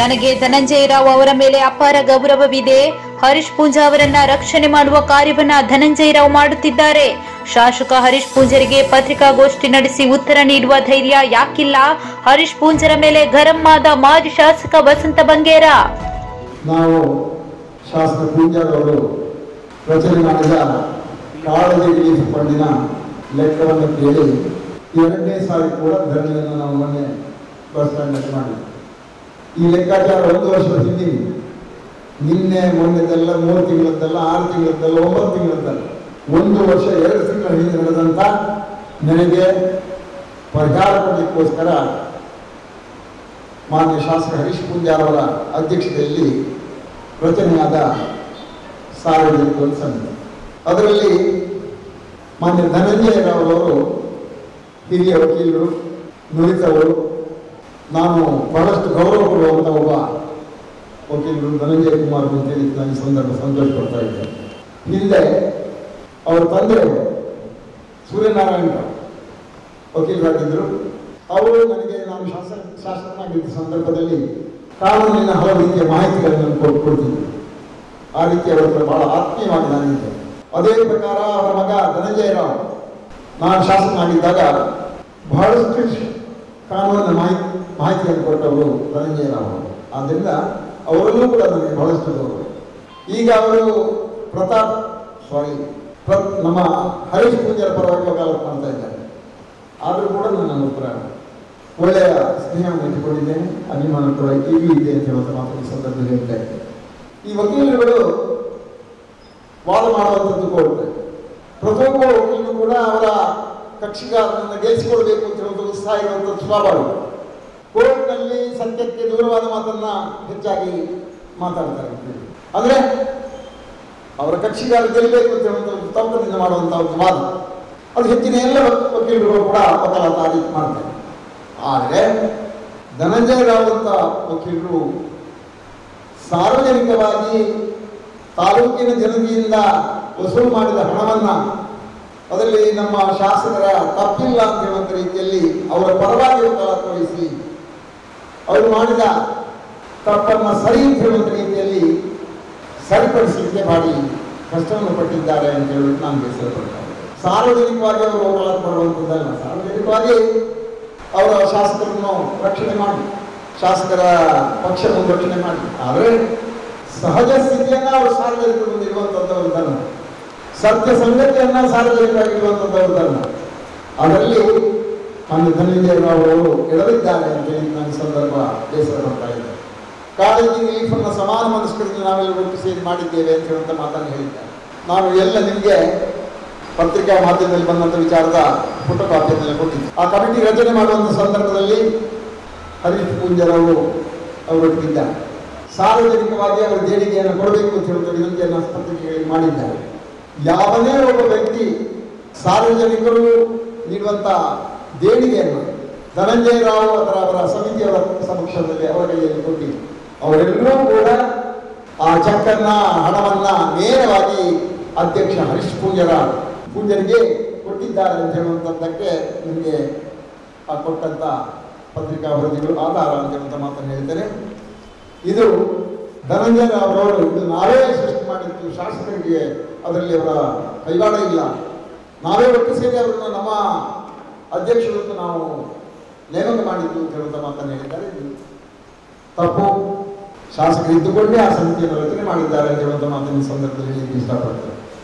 ನನಗೆ ಧನಂಜಯ ರಾವ್ ಅವರ ಮೇಲೆ ಅಪಾರ ಗೌರವವಿದೆ. ಹರೀಶ್ ಪೂಂಜಾ ಅವರನ್ನ ರಕ್ಷಣೆ ಮಾಡುವ ಕಾರ್ಯವನ್ನ ಧನಂಜಯ ರಾವ್ ಮಾಡುತ್ತಿದ್ದಾರೆ. ಶಾಸಕ ಹರೀಶ್ ಪೂಂಜರಿಗೆ ಪತ್ರಿಕಾಗೋಷ್ಠಿ ನಡೆಸಿ ಉತ್ತರ ನೀಡುವ ಧೈರ್ಯ ಯಾಕಿಲ್ಲ? ಹರೀಶ್ ಪೂಂಜರ ಮೇಲೆ ಗರಂ ಆದ ಮಾಜಿ ಶಾಸಕ ವಸಂತ ಬಂಗೇರ. ನಾವು ಶಾಸಕ ಪೂಂಜಾರವರು ರಚನೆ ಮಾಡಿದ ಕಾಳಜಿ ರಿಲೀಫ್ ಫಂಡಿನ ಲೆಕ್ಕವನ್ನು ಕೇಳಿ 2ನೇ ಸಾರಿ ಕೂಡ ಧರಣಿಯನ್ನು ನಾವು ಮೊನ್ನೆ ಬಸ್ ಸ್ಟ್ಯಾಂಡ್ ಮಾಡಿದ್ವಿ. ಈ ಲೆಕ್ಕಾಚಾರ 1 ವರ್ಷದ ಹಿಂದಿನ, ನಿನ್ನೆ ಮೊನ್ನೆದೆಲ್ಲ 3 ತಿಂಗಳದ್ದಲ್ಲ, 6 ತಿಂಗಳದ್ದಲ್ಲ, 9 ತಿಂಗಳದ್ದಲ್ಲ, 1 ವರ್ಷ 2 ತಿಂಗಳ ಹಿಂದೆ ನಡೆದಂಥ ನನಗೆ ಪರಿಹಾರ ಕೊಡಲಿಕ್ಕೋಸ್ಕರ ಮಾನ್ಯ ಶಾಸಕ ಹರೀಶ್ ಪೂಂಜಾರವರ ಅಧ್ಯಕ್ಷತೆಯಲ್ಲಿ ರಚನೆಯಾದ ಸಾರ್ವಜನಿಕ ಸಮಿತಿ. ಅದರಲ್ಲಿ ಮಾನ್ಯ ಧನಂಜಯ ರಾವ್ ಅವರು ಹಿರಿಯ ವಕೀಲರು, ನುರಿತವರು, ನಾನು ಬಹಳಷ್ಟು ಗೌರವ ಕೊಡುವಂಥ ಒಬ್ಬ ವಕೀಲರು ಧನಂಜಯ ಕುಮಾರ್ ಅಂತೇಳಿ ನನಗೆ ಸಂದರ್ಭ ಸಂತೋಷ ಪಡ್ತಾ ಇದ್ದಾರೆ. ಹಿಂದೆ ಅವರ ತಂದೆ ಸೂರ್ಯನಾರಾಯಣ ರಾವ್ ವಕೀಲರಾಗಿದ್ದರು. ಅವರು ನನಗೆ ನಾನು ಶಾಸಕನಾಗಿದ್ದ ಸಂದರ್ಭದಲ್ಲಿ ಕಾನೂನಿನ ಹಲವು ರೀತಿಯ ಮಾಹಿತಿಗಳನ್ನು ಕೊಡ್ತಿದ್ದರು. ಆ ರೀತಿ ಅವರ ಹತ್ರ ಬಹಳ ಆತ್ಮೀಯವಾಗಿ ನಾನಿದ್ದೆ. ಅದೇ ಪ್ರಕಾರ ಅವರ ಮಗ ಧನಂಜಯ ರಾವ್ ನಾನು ಶಾಸಕನಾಗಿದ್ದಾಗ ಬಹಳಷ್ಟು ಕಾನೂನಿನ ಮಾಹಿತಿಯನ್ನು ಕೊಟ್ಟವರು ಧನಂಜಯ ರಾವ್ ಅವರು. ಆದ್ದರಿಂದ ಅವರಲ್ಲೂ ಕೂಡ ನನಗೆ ಬಹಳಷ್ಟು ಗೌರವ. ಈಗ ಅವರು ನಮ್ಮ ಹರೀಶ್ ಪೂಂಜಾರ ಪರವಾಗಿ ವಕಾಲತ್ ಮಾಡ್ತಾ ಇದ್ದಾರೆ. ಆದರೂ ಕೂಡ ನನ್ನ ಉತ್ತರ ಒಳ್ಳೆಯ ಸ್ನೇಹವನ್ನು ಇಟ್ಟುಕೊಂಡಿದ್ದೇನೆ, ಅಭಿಮಾನ ಕೂಡ ಈಗಲೂ ಇದೆ ಅಂತ ಹೇಳುವಂಥ ಮಾತು ಸಂದರ್ಭದಲ್ಲಿ ಹೇಳ್ತಾ ಇದ್ದೇನೆ. ಈ ವಕೀಲರುಗಳು ವಾದ ಮಾಡುವಂಥದ್ದು ಕೋರ್ಟ್, ಪ್ರತಿಯೊಬ್ಬ ವಕೀಲರು ಕೂಡ ಅವರ ಕಕ್ಷಿಗಾರನನ್ನು ಗೆಲ್ಲಿಸಿಕೊಳ್ಬೇಕು ಅಂತ ಹೇಳುವಂಥ ಉತ್ಸಾಹ ಇರುವಂಥದ್ದು ಸ್ವಾಭಾವಿಕ. ಕೋರ್ಟ್ನಲ್ಲಿ ಸತ್ಯಕ್ಕೆ ದೂರವಾದ ಮಾತನ್ನ ಹೆಚ್ಚಾಗಿ ಮಾತಾಡ್ತಾರೆ. ಅಂದರೆ ಅವರ ಕಕ್ಷಿಗಾರ ಗೆಲ್ಲಬೇಕು ಅಂತ ಹೇಳುವಂಥ ತಪ್ಪದಿಂದ ಮಾಡುವಂಥ ಒಂದು ವಾದ, ಅದು ಹೆಚ್ಚಿನ ಎಲ್ಲ ವಕೀಲರು ಕೂಡ ವಕಾಲತ್ ಆ ರೀತಿ ಮಾಡ್ತಾರೆ. ಆದರೆ ಧನಂಜಯ ರಾವ್ ಅಂತ ವಕೀಲರು ಸಾರ್ವಜನಿಕವಾಗಿ ತಾಲೂಕಿನ ಜನತೆಯಿಂದ ವಸೂಲು ಮಾಡಿದ ಹಣವನ್ನು, ಅದರಲ್ಲಿ ನಮ್ಮ ಶಾಸಕರ ತಪ್ಪಿಲ್ಲ ಅಂತ ಹೇಳುವಂಥ ರೀತಿಯಲ್ಲಿ ಅವರ ಪರವಾಗಿ ವಕಾಲತ್ ವಹಿಸಿ ಅವರು ಮಾಡಿದ ತಪ್ಪನ್ನು ಸರಿ ಅಂತ ಹೇಳುವಂಥ ರೀತಿಯಲ್ಲಿ ಸರಿಪಡಿಸಲಿಕ್ಕೆ ಮಾಡಿ ಕಷ್ಟವನ್ನು ಪಟ್ಟಿದ್ದಾರೆ ಅಂತ ಹೇಳಿ ನಾನು ಬೇಸರಪಡ್ತೇನೆ. ಸಾರ್ವಜನಿಕವಾಗಿ ಅವರು ವಕಾಲತ್ ಮಾಡುವಂಥದ್ದಲ್ಲ, ಸಾರ್ವಜನಿಕವಾಗಿ ಅವರ ಶಾಸಕರನ್ನು ರಕ್ಷಣೆ ಮಾಡಿ, ಶಾಸಕರ ಪಕ್ಷವನ್ನು ರಕ್ಷಣೆ ಮಾಡಿ. ಆದರೆ ಸಹಜ ಸ್ಥಿತಿಯನ್ನು ಅವರು ಸಾರ್ವಜನಿಕರ ಮುಂದೆ ಇರುವಂಥದ್ದವರು ಧರ್ಮ, ಸತ್ಯ ಸಂಗತಿಯನ್ನು ಸಾರ್ವಜನಿಕವಾಗಿರುವಂಥದ್ದವರು ಧರ್ಮ. ಅದರಲ್ಲಿ ಮಾನ್ಯ ಧನಂಜಯ ರಾವ್ ಅವರು ಎಡವಿದ್ದಾರೆ ಅಂತೇಳಿ ನನ್ನ ಸಂದರ್ಭ ಬೇಸರ ಬರ್ತಾ ಇದೆ. ಕಾಳಜಿ ರಿಲೀಫನ್ನು ಸಮಾನ ಮನಸ್ಕರಿಂದ ನಾವೆಲ್ಲ ಒಟ್ಟು ಸೇರಿ ಮಾಡಿದ್ದೇವೆ ಅಂತ ಹೇಳುವಂಥ ಮಾತನ್ನು ಹೇಳಿದ್ದಾರೆ. ನಾನು ಎಲ್ಲ ನಿಮಗೆ ಪತ್ರಿಕಾ ಮಾಧ್ಯಮದಲ್ಲಿ ಬಂದಂಥ ವಿಚಾರದ ಫೋಟೋ ಕಾಪಿಯನ್ನೆಲ್ಲ ಕೊಟ್ಟಿದ್ದೆ. ಆ ಕಮಿಟಿ ರಚನೆ ಮಾಡುವಂಥ ಸಂದರ್ಭದಲ್ಲಿ ಹರೀಶ್ ಪೂಂಜಾರವರು ಅವರೊಟ್ಟಿದ್ದಾರೆ. ಸಾರ್ವಜನಿಕವಾಗಿ ಅವರ ದೇಣಿಗೆಯನ್ನು ಕೊಡಬೇಕು ಅಂತ ಹೇಳುವಂಥ ವಿನಂತಿಯನ್ನು ಪತ್ರಿಕೆಗಳಿಗೆ ಮಾಡಿದ್ದಾರೆ. ಯಾವನೇ ಒಬ್ಬ ವ್ಯಕ್ತಿ ಸಾರ್ವಜನಿಕರು ನೀಡುವಂಥ ದೇಣಿಗೆಯನ್ನು ಧನಂಜಯ ರಾವ್ ಅವರ ಸಮಿತಿಯವರ ಸಮಕ್ಷಮದಲ್ಲಿ ಅವರ ಕೈಯಲ್ಲಿ ಕೊಟ್ಟಿದ್ದು, ಅವರೆಲ್ಲರೂ ಕೂಡ ಆ ಚೆಕ್ಕನ್ನ, ಹಣವನ್ನ ನೇರವಾಗಿ ಅಧ್ಯಕ್ಷ ಹರೀಶ್ ಪೂಂಜರಿಗೆ ಕೊಟ್ಟಿದ್ದಾರೆ ಅಂತ ಹೇಳುವಂಥದ್ದಕ್ಕೆ ನಿಮಗೆ ಆ ಕೊಟ್ಟಂಥ ಪತ್ರಿಕಾ ವರದಿಗಳು ಆಧಾರ ಅಂತ ಹೇಳುವಂಥ ಮಾತನ್ನು ಹೇಳ್ತೇನೆ. ಇದು ಧನಂಜಯ ರಾವ್ ಅವರು ಇದು ನಾವೇ ಸೃಷ್ಟಿ ಮಾಡಿದ್ದು, ಶಾಸಕರಿಗೆ ಅದರಲ್ಲಿ ಅವರ ಕೈವಾಡ ಇಲ್ಲ. ನಾವೇ ಒಟ್ಟು ಸೇರಿ ಅವರನ್ನು ನಮ್ಮ ಅಧ್ಯಕ್ಷರು ನಾವು ನೇಮಕ ಮಾಡಿದ್ದು ಅಂತ ಹೇಳುವಂಥ ಮಾತನ್ನು ಹೇಳಿದ್ದಾರೆ. ಇದು ತಪ್ಪು. ಶಾಸಕರು ಇದ್ದುಕೊಂಡೇ ಆ ಸಮಿತಿಯನ್ನು ರಚನೆ ಮಾಡಿದ್ದಾರೆ ಅಂತ ಹೇಳುವಂಥ ಮಾತನ್ನು ಸಂದರ್ಭದಲ್ಲಿ ಹೇಳಲಿಕ್ಕೆ ಇಷ್ಟಪಡ್ತಾರೆ.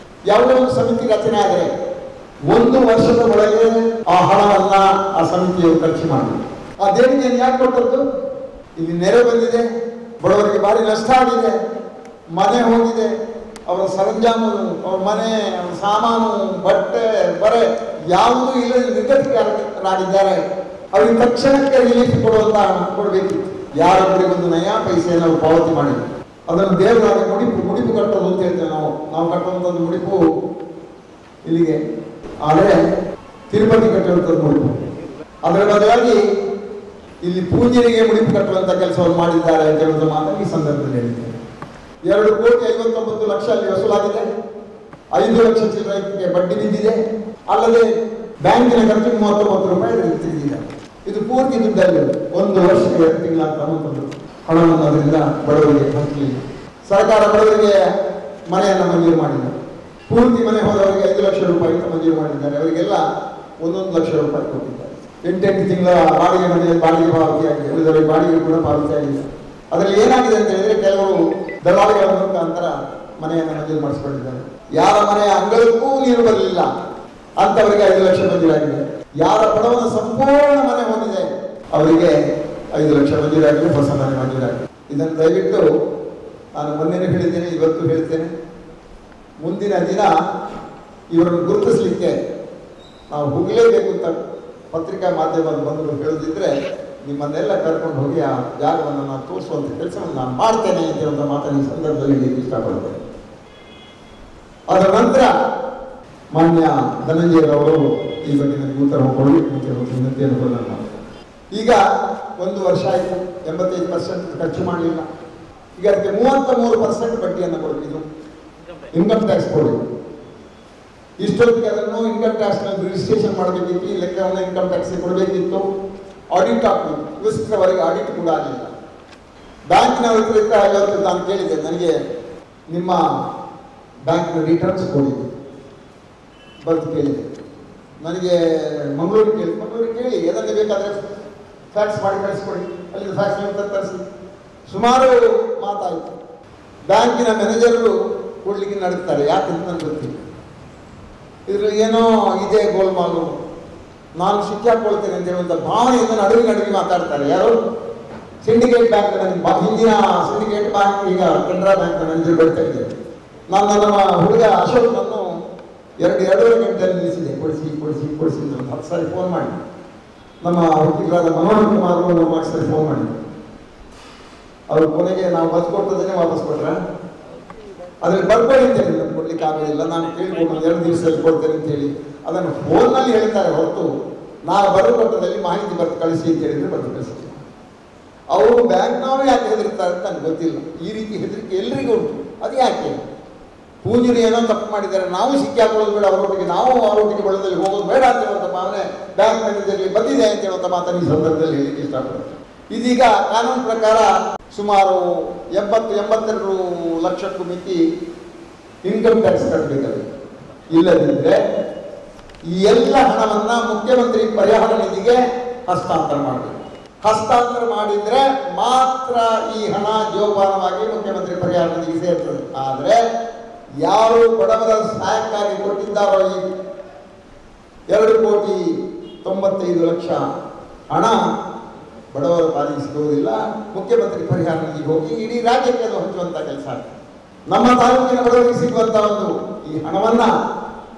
ಯಾವುದೋ ಒಂದು ಸಮಿತಿ ರಚನೆ ಆದರೆ 1 ವರ್ಷದ ಒಳಗೆ ಆ ಹಣವನ್ನ ಆ ಸಮಿತಿಯವರು ಖರ್ಚು ಮಾಡಿ ಆ ದೇಣಿಗೆಯನ್ನು ಯಾಕೆ ಕೊಟ್ಟದ್ದು? ಇಲ್ಲಿ ನೆರೆ ಬಂದಿದೆ, ಬಡವರಿಗೆ ಭಾರಿ ನಷ್ಟ ಆಗಿದೆ, ಮನೆ ಹೋಗಿದೆ, ಅವರ ಸರಂಜಾಮು, ಅವ್ರ ಮನೆ, ಅವರ ಸಾಮಾನು, ಬಟ್ಟೆ, ಬರೆ ಯಾವುದೂ ಇಲ್ಲದೆ ನಿರ್ಗತಿಕರಾಗಿದ್ದಾರೆ. ಅವರಿಗೆ ತಕ್ಷಣಕ್ಕೆ ರಿಲೀಫ್ ಕೊಡುವಂತ ಕೊಡಬೇಕಿತ್ತು. ಯಾರೊಬ್ಬರಿಗೆ ಒಂದು ನಯಾ ಪೈಸೆಯನ್ನು ನಾವು ಪಾವತಿ ಮಾಡಿದ್ವಿ. ಅದನ್ನು ದೇವರಾಗಿ ಮುಡಿಪು ಕಟ್ಟೋದು ಅಂತ ಹೇಳ್ತೇವೆ ನಾವು ಕಟ್ಟುವಂಥದ್ದು ಮುಡಿಪು ಇಲ್ಲಿಗೆ. ಆದರೆ ತಿರುಪತಿ ಕಟ್ಟುವಂಥದ್ದು ಮುಡಿಪು. ಅದರ ಬದಲಾಗಿ ಇಲ್ಲಿ ಪೂಂಜರಿಗೆ ಮುಡಿಪು ಕಟ್ಟುವಂಥ ಕೆಲಸವನ್ನು ಮಾಡಿದ್ದಾರೆ ಅಂತ ಹೇಳುವಂಥ ಮಾತನ್ನು ಈ ಸಂದರ್ಭದಲ್ಲಿ ಹೇಳಿದ್ದೇನೆ. 2,59,00,000 ಅಲ್ಲಿ ವಸೂಲಾಗಿದೆ. 5 ಲಕ್ಷ ಚಿಲ್ಲರೆಗೆ ಬಡ್ಡಿ ಬಿದ್ದಿದೆ. ಅಲ್ಲದೆ ಬ್ಯಾಂಕಿನ ಖರ್ಚಿಗೆ 39 ರೂಪಾಯಿ ತೆಗೆದಿದ್ದಾರೆ. ಇದು ಪೂರ್ತಿ ದುಡ್ಡಲ್ಲಿ 1 ವರ್ಷಕ್ಕೆ 2 ತಿಂಗಳ ಅಂತ ಹಣವನ್ನು ಅದರಿಂದ ಬಡವರಿಗೆ ಹಂಚಲಿಲ್ಲ. ಸರ್ಕಾರ ಬಡವರಿಗೆ ಮನೆಯನ್ನು ಮಂಜೂರು ಮಾಡಿಲ್ಲ. ಪೂರ್ತಿ ಮನೆ ಹೋದವರಿಗೆ 5 ಲಕ್ಷ ರೂಪಾಯಿ ಮಂಜೂರು ಮಾಡಿದ್ದಾರೆ. ಅವರಿಗೆಲ್ಲ 1 ಲಕ್ಷ ರೂಪಾಯಿ ಕೊಟ್ಟಿದ್ದಾರೆ. 8 ತಿಂಗಳ ಬಾಡಿಗೆ ಮನೆ ಬಾಡಿಗೆ ಪಾವತಿಯಾಗಿದೆ. ಉಳಿದವರಿಗೆ ಬಾಡಿಗೆ ಕೂಡ ಪಾವತಿಯಾಗಿದೆ. ಅದರಲ್ಲಿ ಏನಾಗಿದೆ ಅಂತ ಹೇಳಿದ್ರೆ, ಕೆಲವರು ದಲಾಳಿಗಳ ಮುಖಾಂತರ ಮನೆಯನ್ನು ಮಂಜೂರು ಮಾಡಿಸಿಕೊಂಡಿದ್ದಾರೆ. ಯಾರ ಮನೆಯ ಅಂಗಳಕ್ಕೂ ನೀರು ಬರಲಿಲ್ಲ ಅಂತವರಿಗೆ 5 ಲಕ್ಷ ಮಂಜೂರಾಗಿದೆ. ಯಾರ ಬಡವನ ಸಂಪೂರ್ಣ ಮನೆ ಹೊಂದಿದೆ ಅವರಿಗೆ 5 ಲಕ್ಷ ಮಂಜೂರಾಗಿದೆ, ಹೊಸ ಮನೆ ಮಂಜೂರಾಗಿದೆ. ಇದನ್ನು ದಯವಿಟ್ಟು ನಾನು ಮೊನ್ನೆ ಹೇಳಿದ್ದೇನೆ, ಇವತ್ತು ಹೇಳ್ತೇನೆ. ಮುಂದಿನ ದಿನ ಇವರನ್ನು ಗುರುತಿಸಲಿಕ್ಕೆ ನಾವು ಹೋಗಲೇಬೇಕು ಅಂತ ಪತ್ರಿಕಾ ಮಾಧ್ಯಮದ ಬಂದು ಹೇಳದಿದ್ರೆ ನಿಮ್ಮನ್ನೆಲ್ಲ ಕರ್ಕೊಂಡು ಹೋಗಿ ಆ ಜಾಗವನ್ನು ನಾನು ತೋರಿಸುವಂಥ ಕೆಲಸವನ್ನು ನಾನು ಮಾಡ್ತೇನೆ ಅಂತ ಮಾತನ್ನು ಈ ಸಂದರ್ಭದಲ್ಲಿ ಹೇಳಲಿಕ್ಕೆ ಇಷ್ಟಪಡ್ತೇನೆ. ಅದರ ನಂತರ ಮಾನ್ಯ ಧನಂಜಯರವರು ಈ ಬಗ್ಗೆ ನನಗೆ ಉತ್ತರ ಕೊಡಲಿಕ್ಕೆ ವಿನಂತಿಯನ್ನು ನಾನು ಈಗ 1 ವರ್ಷ ಆಯಿತು, 85% ಖರ್ಚು ಮಾಡಲಿಲ್ಲ. ಈಗ ಅದಕ್ಕೆ 33% ಬಡ್ಡಿಯನ್ನು ಕೊಡಬೇಕು. ಇನ್ಕಮ್ ಟ್ಯಾಕ್ಸ್ ಕೊಡಿ. ಇಷ್ಟೊತ್ತಿಗೆ ಅದನ್ನು ಇನ್ಕಮ್ ಟ್ಯಾಕ್ಸ್ನಲ್ಲಿ ರಿಜಿಸ್ಟ್ರೇಷನ್ ಮಾಡಬೇಕಿತ್ತು, ಈ ಲೆಕ್ಕವನ್ನು ಇನ್ಕಮ್ ಟ್ಯಾಕ್ಸ್ ಕೊಡಬೇಕಿತ್ತು, ಆಡಿಟ್ ಆಗಬೇಕು. ಇವತ್ತಿನವರೆಗೆ ಆಡಿಟ್ ಕೂಡ ಆಗಲಿಲ್ಲ. ಬ್ಯಾಂಕಿನವರಿಂದ ಇವತ್ತು ನಾನು ಕೇಳಿದೆ, ನನಗೆ ನಿಮ್ಮ ಬ್ಯಾಂಕಿನ ರಿಟರ್ನ್ಸ್ ಕೊಡಿ ಬರ್ದು ಕೇಳಿದೆ. ನನಗೆ ಮಂಗಳೂರಿಗೆ ಕೇಳಿ ಎದನ್ನು ಬೇಕಾದರೆ ಫ್ಯಾಕ್ಸ್ ಮಾಡಿ ಕಳಿಸ್ಕೊಡಿ, ಅಲ್ಲಿಂದ ಫ್ಯಾಕ್ಸ್ ತರಿಸಿ. ಸುಮಾರು ಮಾತಾಯಿತು. ಬ್ಯಾಂಕಿನ ಮ್ಯಾನೇಜರು ಕೊಡ್ಲಿಕ್ಕೆ ನಡುತ್ತಾರೆ, ಯಾಕಂತ ನನಗೆ ಗೊತ್ತಿಲ್ಲ. ಇದರಲ್ಲಿ ಏನೋ ಇದೆ ಗೋಲ್ಮಾಲು, ನಾನು ಸಿಕ್ಕಾಕೊಳ್ತೇನೆ ಅಂತ ಹೇಳುವಂಥ ಭಾವನೆಯಿಂದ ನಡುವೆ ಮಾತಾಡ್ತಾರೆ. ಯಾರು? ಸಿಂಡಿಕೇಟ್ ಬ್ಯಾಂಕ್, ಹಿಂದಿನ ಸಿಂಡಿಕೇಟ್ ಬ್ಯಾಂಕ್ ಈಗ ಕೆನರಾ ಬ್ಯಾಂಕ್ ಮ್ಯಾನೇಜರ್ ಬರ್ತಾ ಇದ್ದಾರೆ. ನಾನು ನಮ್ಮ ಹುಡುಗ ಅಶೋಕ್ನನ್ನು 2.5 ಗಂಟೆಯಲ್ಲಿ ನಿಲ್ಲಿಸಿದೆ. ಕೊಡಿಸಿ ಅಂತ 10 ಸಾರಿ ಫೋನ್ ಮಾಡಿ. ನಮ್ಮ ವಕೀಲರಾದ ಮನೋಹರ್ ಕುಮಾರ್ ನಮ್ಮ 4 ಸಾರಿ ಫೋನ್ ಮಾಡಿದ್ರು. ಅವರು ಕೊನೆಗೆ ನಾವು ಬದುಕೊಟ್ಟದನ್ನೇ ವಾಪಸ್ ಕೊಟ್ರೆ ಅದ್ರಲ್ಲಿ ಬರ್ಕೊಳ್ಳಿ ಅಂತ ಹೇಳಿ ನಮ್ಗೆ ಕೊಡ್ಲಿಕ್ಕೆ ಆಗೋದಿಲ್ಲ, ನಾನು ಕೇಳ್ಕೊಂಡು 2 ದಿವಸದಲ್ಲಿ ಕೊಡ್ತೇನೆ ಅಂತ ಹೇಳಿ ಅದನ್ನು ಫೋನ್ನಲ್ಲಿ ಹೇಳ್ತಾರೆ ಹೊರತು ನಾನು ಬದುಕೊಟ್ಟದಲ್ಲಿ ಮಾಹಿತಿ ಬರ್ತು ಕಳಿಸಿ ಅಂತ ಹೇಳಿದ್ರೆ ಬರ್ತು ಕಳಿಸ್ತೀನಿ. ಅವರು ಬ್ಯಾಂಕ್ನವರು ಯಾಕೆ ಹೆದರ್ತಾರೆ ಅಂತ ನನಗೆ ಗೊತ್ತಿಲ್ಲ. ಈ ರೀತಿ ಹೆದರಿಕೆ ಎಲ್ರಿಗೂ ಉಂಟು. ಅದು ಯಾಕೆ? ಪೂಂಜರು ಏನೋ ತಪ್ಪು ಮಾಡಿದ್ದಾರೆ, ನಾವು ಸಿಕ್ಕಾಕೊಳ್ಳೋದು ಬೇಡ, ಅವರೊಟ್ಟಿಗೆ ಬಳ್ಳದಲ್ಲಿ ಹೋಗೋದು ಬೇಡ ಅಂತ ಹೇಳುವಂಥ ಭಾವನೆ ಬ್ಯಾಂಕ್ ಮ್ಯಾನೇಜರ್ಗೆ ಬಂದಿದೆ ಅಂತ ಹೇಳುವಂಥ ಮಾತನ್ನು ಈ ಸಂದರ್ಭದಲ್ಲಿ ಹೇಳಲಿಕ್ಕೆ ಇಷ್ಟಪಡ್ತೀನಿ. ಇದೀಗ ಕಾನೂನು ಪ್ರಕಾರ ಸುಮಾರು 82 ಲಕ್ಷಕ್ಕೂ ಮಿತಿ ಇನ್ಕಮ್ ಟ್ಯಾಕ್ಸ್ ಕಟ್ಟಬೇಕಾಗಿದೆ. ಇಲ್ಲದಿದ್ದರೆ ಈ ಎಲ್ಲ ಹಣವನ್ನು ಮುಖ್ಯಮಂತ್ರಿ ಪರಿಹಾರ ನಿಧಿಗೆ ಹಸ್ತಾಂತರ ಮಾಡಬೇಕು. ಹಸ್ತಾಂತರ ಮಾಡಿದ್ರೆ ಮಾತ್ರ ಈ ಹಣ ಜೋಪಾನವಾಗಿ ಮುಖ್ಯಮಂತ್ರಿ ಪರಿಹಾರ ನಿಧಿಗೆ ಸೇರ್ತದೆ. ಆದರೆ ಯಾರು ಬಡವರ ಸಹಾಯಕ್ಕಾಗಿ ಕೊಟ್ಟಿದ್ದಾರೋ ಈ 2,95,00,000 ಹಣ ಬಡವರ ಪಾಲಿಗೆ ಸಿಗುವುದಿಲ್ಲ. ಮುಖ್ಯಮಂತ್ರಿ ಪರಿಹಾರ ನಿಧಿಗೆ ಹೋಗಿ ಇಡೀ ರಾಜ್ಯಕ್ಕೆ ಅದು ಹಂಚುವಂಥ ಕೆಲಸ ಆಗ್ತದೆ. ನಮ್ಮ ತಾಲೂಕಿನ ಬಡವರಿಗೆ ಸಿಗುವಂಥ ಒಂದು ಈ ಹಣವನ್ನು